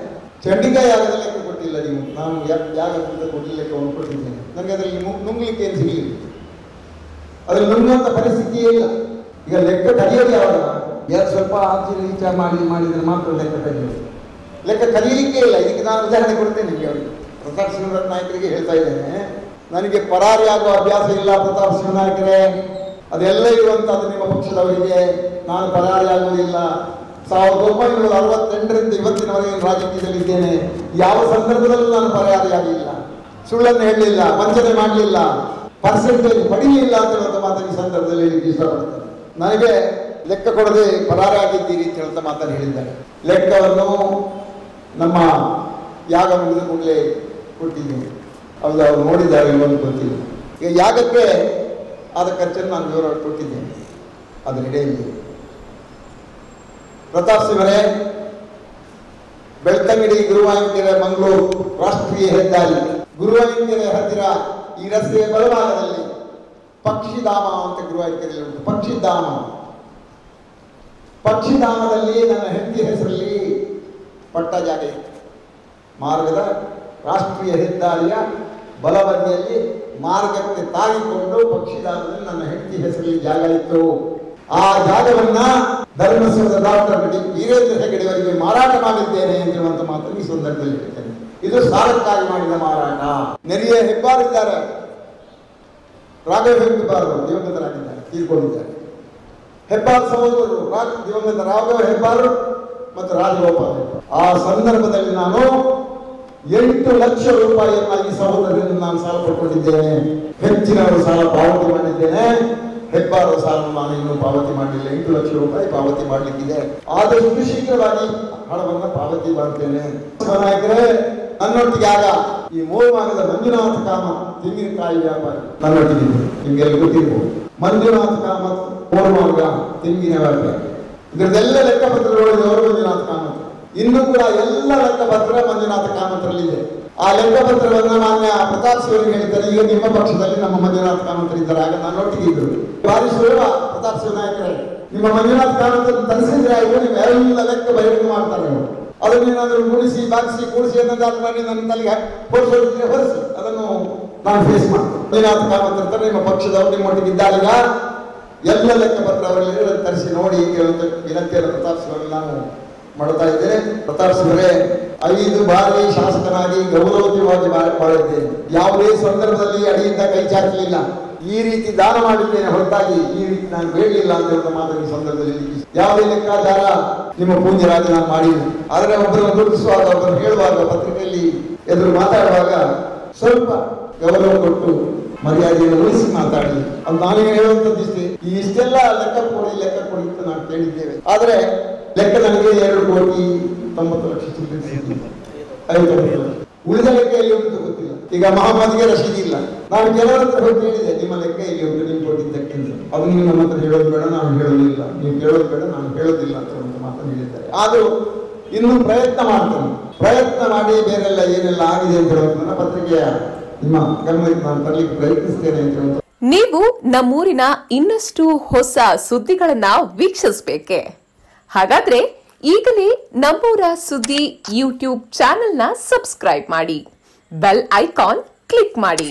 ಚಂಡಿಕಾ ಯಾಗದ ಲೆಕ್ಕ ಕೊಟ್ಟಿಲ್ಲ ನೀವು, ನಾನು ಯಾಗ ಕೊಟ್ಟಿಲ್ಲ ಲೆಕ್ಕವನ್ನು ಕೊಟ್ಟಿದ್ದೇನೆ. ನನಗೆ ಅದರಲ್ಲಿ ನುಂಗ್ಲಿಕ್ಕೆ ಏನು ಸಿಗಲಿಲ್ಲ, ಅದ್ರಲ್ಲಿ ನುಂಗುವಂಥ ಪರಿಸ್ಥಿತಿಯೇ ಇಲ್ಲ. ಈಗ ಲೆಕ್ಕ ಕಲಿಯೋದು ಯಾವಾಗ, ಯಾರು ಸ್ವಲ್ಪ ಆಚೆ ಈಚ ಮಾಡಿದ್ರೆ ಮಾತ್ರ ಲೆಕ್ಕ ಕಲಿಯೋದು, ಲೆಕ್ಕ ಕಲೀಲಿಕ್ಕೆ ಇಲ್ಲ. ಇದಕ್ಕೆ ನಾನು ಉದಾಹರಣೆ ಕೊಡ್ತೇನೆ ನಿಮಗೆ. ಅವರಿಗೆ ಪ್ರತಾಪ್ ಶಿವನಾಯಕರಿಗೆ ಹೇಳ್ತಾ ಇದ್ದೇನೆ, ನನಗೆ ಪರಾರಿ ಆಗುವ ಅಭ್ಯಾಸ ಇಲ್ಲ ಪ್ರತಾಪ್ ಶಿವನಾಯಕರೇ, ಅದೆಲ್ಲ ಇರುವಂಥದ್ದು ನಿಮ್ಮ ಪಕ್ಷದವರಿಗೆ. ನಾನು ಪರಾರಿ ಆಗುವುದಿಲ್ಲ. 1968ರಿಂದ ಇವತ್ತಿನವರೆಗೆ ರಾಜಕೀಯದಲ್ಲಿದ್ದೇನೆ. ಯಾವ ಸಂದರ್ಭದಲ್ಲೂ ನಾನು ಪರಾರಿಯಾಗಲಿಲ್ಲ, ಸುಳ್ಳನ್ನು ಹೇಳಲಿಲ್ಲ, ವಂಚನೆ ಮಾಡಲಿಲ್ಲ, ಪರ್ಸೆಂಟೇಜ್ ಪಡೀಲಿಲ್ಲ ಅಂತ ಹೇಳುವಂಥ ಮಾತನ್ನು ಈ ಸಂದರ್ಭದಲ್ಲಿ ಹೇಳಲಿಕ್ಕೆ ಇಷ್ಟಪಡ್ತೇನೆ. ನನಗೆ ಲೆಕ್ಕ ಕೊಡದೆ ಪರಾರಿ ಆಗಿದ್ದೀರಿ ಅಂತ ಹೇಳುವಂಥ ಮಾತನ್ನು ಹೇಳಿದ್ದಾರೆ. ಲೆಕ್ಕವನ್ನು ನಮ್ಮ ಯಾಗ ಮುಗಿದ ಕೂಡಲೇ ಕೊಟ್ಟಿದ್ದೀನಿ. ಹೌದು, ಅವ್ರು ನೋಡಿದ್ದಾರೆ ಇಲ್ಲೊಂದು ಗೊತ್ತಿಲ್ಲ. ಈಗ ಯಾಗಕ್ಕೆ ಆದ ಖರ್ಚನ್ನು ನಾನು ವಿವರವಾಗಿ ಕೊಟ್ಟಿದ್ದೇನೆ. ಅದರ ಇಡೆಯಲ್ಲಿ ಪ್ರತಾಪ್ ಸಿಂಹರೇ, ಬೆಳ್ತಂಗಡಿ ಗುರುವಾಯೂರ್ಕೆರೆ ಮಂಗಳೂರು ರಾಷ್ಟ್ರೀಯ ಹೆದ್ದಾರಿ, ಗುರುವಾಯೂರ್ಕೆರೆ ಹತ್ತಿರ ಈ ರಸ್ತೆಯ ಬಲಭಾಗದಲ್ಲಿ ಪಕ್ಷಿಧಾಮ ಅಂತ ಗುರುವಾಯೂರ್ಕೆರೆಯಲ್ಲಿ ಉಂಟು. ಪಕ್ಷಿಧಾಮದಲ್ಲಿ ನನ್ನ ಹೆಂಡತಿ ಹೆಸರಲ್ಲಿ ಪಟ್ಟ ಜಾಗ ಇತ್ತು. ಮಾರ್ಗದ ರಾಷ್ಟ್ರೀಯ ಹೆದ್ದಾರಿಯ ಬಲಬದಿಯಲ್ಲಿ ಮಾರ್ಗಕ್ಕೆ ತಾಗಿಕೊಂಡು ಪಕ್ಷಿಧಾಮದಲ್ಲಿ ನನ್ನ ಹೆಂಡತಿ ಹೆಸರಲ್ಲಿ ಜಾಗ ಇತ್ತು. ಆ ಜಾಗವನ್ನ ಧರ್ಮಸ್ಥಳದ ಡಾಕ್ಟರ್ ವೀರೇಂದ್ರ ಹೆಗಡೆ ಅವರಿಗೆ ಮಾರಾಟ ಮಾಡಿದ್ದೇನೆ ಅಂತ ಹೇಳುವಂತ ಮಾತನ್ನು ಈ ಸಂದರ್ಭದಲ್ಲಿ ಹೇಳ್ತೇನೆ. ಇದು ಸಾಲಕ್ಕಾಗಿ ಮಾಡಿದ ಮಾರಾಟ. ನೆರೆಯ ಹೆಬ್ಬಾರಿದ್ದಾರೆ, ರಾಘವ ಹೆಬ್ಬಾರು ದಿವಂಗತರಾಗಿದ್ದಾರೆ, ತೀರ್ಕೊಂಡಿದ್ದಾರೆ. ಹೆಬ್ಬಾರ್ ಸಹೋದರರು ದಿವಂಗತ ರಾಘವ ಹೆಬ್ಬಾರು ಮತ್ತು ರಾಜಗೋಪಾಲ್ ಹೆಬ್ಬಾರ್. ಆ ಸಂದರ್ಭದಲ್ಲಿ ನಾನು 8 ಲಕ್ಷ ರೂಪಾಯಿಯನ್ನ ಈ ಸಹೋದರರಿಂದ ನಾನು ಸಾಲ ಪಡ್ಕೊಂಡಿದ್ದೇನೆ. ಹೆಚ್ಚಿನವರು ಸಾಲ ಪಾವತಿ ಮಾಡಿದ್ದೇನೆ, ಹೆಬ್ಬಾರ ಸಾಲ ನಾನು ಇನ್ನೂ ಪಾವತಿ ಮಾಡಲಿಲ್ಲ. 8 ಲಕ್ಷ ರೂಪಾಯಿ ಪಾವತಿ ಮಾಡಲಿಕ್ಕಿದೆ. ಆದಷ್ಟು ಶೀಘ್ರವಾಗಿ ಹಣವನ್ನು ಪಾವತಿ ಮಾಡ್ತೇನೆ. ನಾಯಕರೇ, ನನ್ನೊಟ್ಟಿಗೆ ಆಗ ಈ ಮೂರ್ಮಾರ್ಗದ ಮಂಜುನಾಥ ಕಾಮತ್ ತೆಂಗಿನಕಾಯಿ ವ್ಯಾಪಾರಿ ನನ್ನೊಟ್ಟಿಗೆ ನಿಮ್ಗೆಲ್ಲ ಗೊತ್ತಿರ್ಬೋದು. ಮಂಜುನಾಥ ಕಾಮತ್ ಮೂರ್ಮಾರ್ಗ ತೆಂಗಿನ ವ್ಯಾಪಾರಿ, ಇದರದೆಲ್ಲ ಲೆಕ್ಕಪತ್ರ ನೋಡಿದವರು ಮಂಜುನಾಥ ಕಾಮತ್. ಇನ್ನೂ ಕೂಡ ಎಲ್ಲ ಲೆಕ್ಕಪತ್ರ ಮಂಜುನಾಥ ಕಾಮತ್ರಲ್ಲಿದೆ. ಆ ಲೆಕ್ಕಪತ್ರವನ್ನು ಮಾನ್ಯ ಪ್ರತಾಪ್ ಶಿವರಿಗೆ ಹೇಳ್ತಾರೆ, ಈಗ ನಿಮ್ಮ ಪಕ್ಷದಲ್ಲಿ ನಮ್ಮ ಮಂಜುನಾಥ ಕಾಮತ್ರಿದ್ದಾರೆ, ಆಗ ನನ್ನೊಟ್ಟಿಗೆ ಇದ್ದರು. ಭಾರಿ ಸುಲಭ ಪ್ರತಾಪ್ ಶಿವನಾಯಕರೇ, ನಿಮ್ಮ ಮಂಜುನಾಥ ಕಾಮತ್ ತರಿಸಿದ್ರೆ ಆಯ್ತು, ನೀವು ಎಲ್ಲ ಲೆಕ್ಕ ಬಹಿರಂಗ ಮಾಡ್ತಾರೆ. ಅದನ್ನೇನಾದರೂ ಗುಣಿಸಿ ಬಾಗಿಸಿ ಕೂಡಿಸಿ ಅನ್ನೋದಾದ್ರೆ ಮಾಡಿ ನನ್ನ ತಲೆಗೆ ಹೊರಿಸೋದಿದ್ರೆ ಹೊರಿಸಿ, ಅದನ್ನು ನಾನು ಫೇಸ್ ಮಾಡ್ತೇನೆ. ಮಂಜುನಾಥ ಕಾಮತ್ ಇರ್ತಾರೆ, ನಿಮ್ಮ ಪಕ್ಷದವರು ನಿಮ್ಮೊಟ್ಟಿಗೆ ಇದ್ದಾಗ ಎಲ್ಲ ಲೆಕ್ಕಪತ್ರ ಅವರಲ್ಲಿ ತರಿಸಿ ನೋಡಿ ಕೇಳುವಂತ ವಿನಂತಿಯನ್ನು ಪ್ರತಾಪ್ ಶಿವರಲ್ಲಿ ನಾನು ಮಾಡ್ತಾ ಇದ್ದೇನೆ. ಪ್ರತಾಪ್ ಶಿವರೇ, 5 ಬಾರಿ ಶಾಸಕನಾಗಿ ಗೌರವಯುತವಾಗಿ ಬಾಳಿದ್ದೇನೆ. ಯಾವುದೇ ಸಂದರ್ಭದಲ್ಲಿ ಅಡಿಯಿಂದ ಕೈ ಚಾಚಲಿಲ್ಲ. ಈ ರೀತಿ ದಾನ ಮಾಡಿದ್ದೇನೆ ಹೊರತಾಗಿ ಈ ರೀತಿ ನಾನು ಬೇಡಲಿಲ್ಲ ಅಂತ ಹೇಳುವ ಮಾತನ್ನು ಈ ಸಂದರ್ಭದಲ್ಲಿ ಯಾವುದೇ ಲೆಕ್ಕಾಚಾರ ನಿಮ್ಮ ಪೂಜ್ಯರಾಜ ನಾನು ಮಾಡಿಲ್ಲ. ಆದರೆ ಒಬ್ಬರನ್ನು ಗುರುತಿಸುವಾಗ, ಒಬ್ಬರು ಹೇಳುವಾಗ, ಪತ್ರಿಕೆಯಲ್ಲಿ ಎದುರು ಮಾತಾಡುವಾಗ ಸ್ವಲ್ಪ ಗೌರವ ಕೊಟ್ಟು ಮರ್ಯಾದೆಯನ್ನು ಉಳಿಸಿ ಮಾತಾಡಿ. ಅದು ನಾನೇನು ಹೇಳುವಂಥದ್ದು ಇಷ್ಟೆಲ್ಲ ಲೆಕ್ಕ ಕೊಡಿ ಅಂತ ನಾವು ಕೇಳಿದ್ದೇವೆ. ಆದರೆ ಲೆಕ್ಕ ನನಗೆ 2,90,00,000 ಚಿಲ್ಲರೆ ಉಳಿದ ಲೆಕ್ಕ ಎಲ್ಲಿ ಉಂಟು ಗೊತ್ತಿಲ್ಲ. ಈಗ ಮಹಮ್ಮದ್ಗೆ ರಶೀದಿ ಇಲ್ಲ. ನಾನು ಕೆಲವರ ಹತ್ರ ಹೋಗಿ ಹೇಳಿದೆ, ನಿಮ್ಮ ಲೆಕ್ಕ ಎಲ್ಲಿ ಉಂಟು ನೀವು ಕೊಟ್ಟಿದ್ದಕ್ಕಿಂತ. ಅದು ನೀವು ನಮ್ಮ ಹತ್ರ ಹೇಳೋದು ಬೇಡ, ನಾನು ಹೇಳೋದಿಲ್ಲ, ನೀವು ಕೇಳೋದು ಬೇಡ, ನಾನು ಹೇಳೋದಿಲ್ಲ ಅಂತ ಒಂದು ಮಾತನ್ನು ಹೇಳಿದ್ದಾರೆ. ಆದರೂ ಇನ್ನೂ ಪ್ರಯತ್ನ ಮಾಡ್ತೇನೆ. ಪ್ರಯತ್ನ ಮಾಡಿ ಬೇರೆಲ್ಲ ಏನೆಲ್ಲ ಆಗಿದೆ ಅಂತ ಹೇಳೋದು ನನ್ನ ಪತ್ರಿಕೆಯ ನಿಮ್ಮ ಗಮನಕ್ಕೆ ನಾನು ತರಲಿಕ್ಕೆ ಪ್ರಯತ್ನಿಸ್ತೇನೆ ಅಂತ ಹೇಳೋದು. ನೀವು ನಮ್ಮೂರಿನ ಇನ್ನಷ್ಟು ಹೊಸ ಸುದ್ದಿಗಳನ್ನ ವೀಕ್ಷಿಸಬೇಕೆ? ಹಾಗಾದ್ರೆ ಈಗಲೇ ನಮ್ಮೂರ ಸುದ್ದಿ ಯೂಟ್ಯೂಬ್ ಚಾನೆಲ್ನ ಸಬ್ಸ್ಕ್ರೈಬ್ ಮಾಡಿ, ಬೆಲ್ ಐಕಾನ್ ಕ್ಲಿಕ್ ಮಾಡಿ.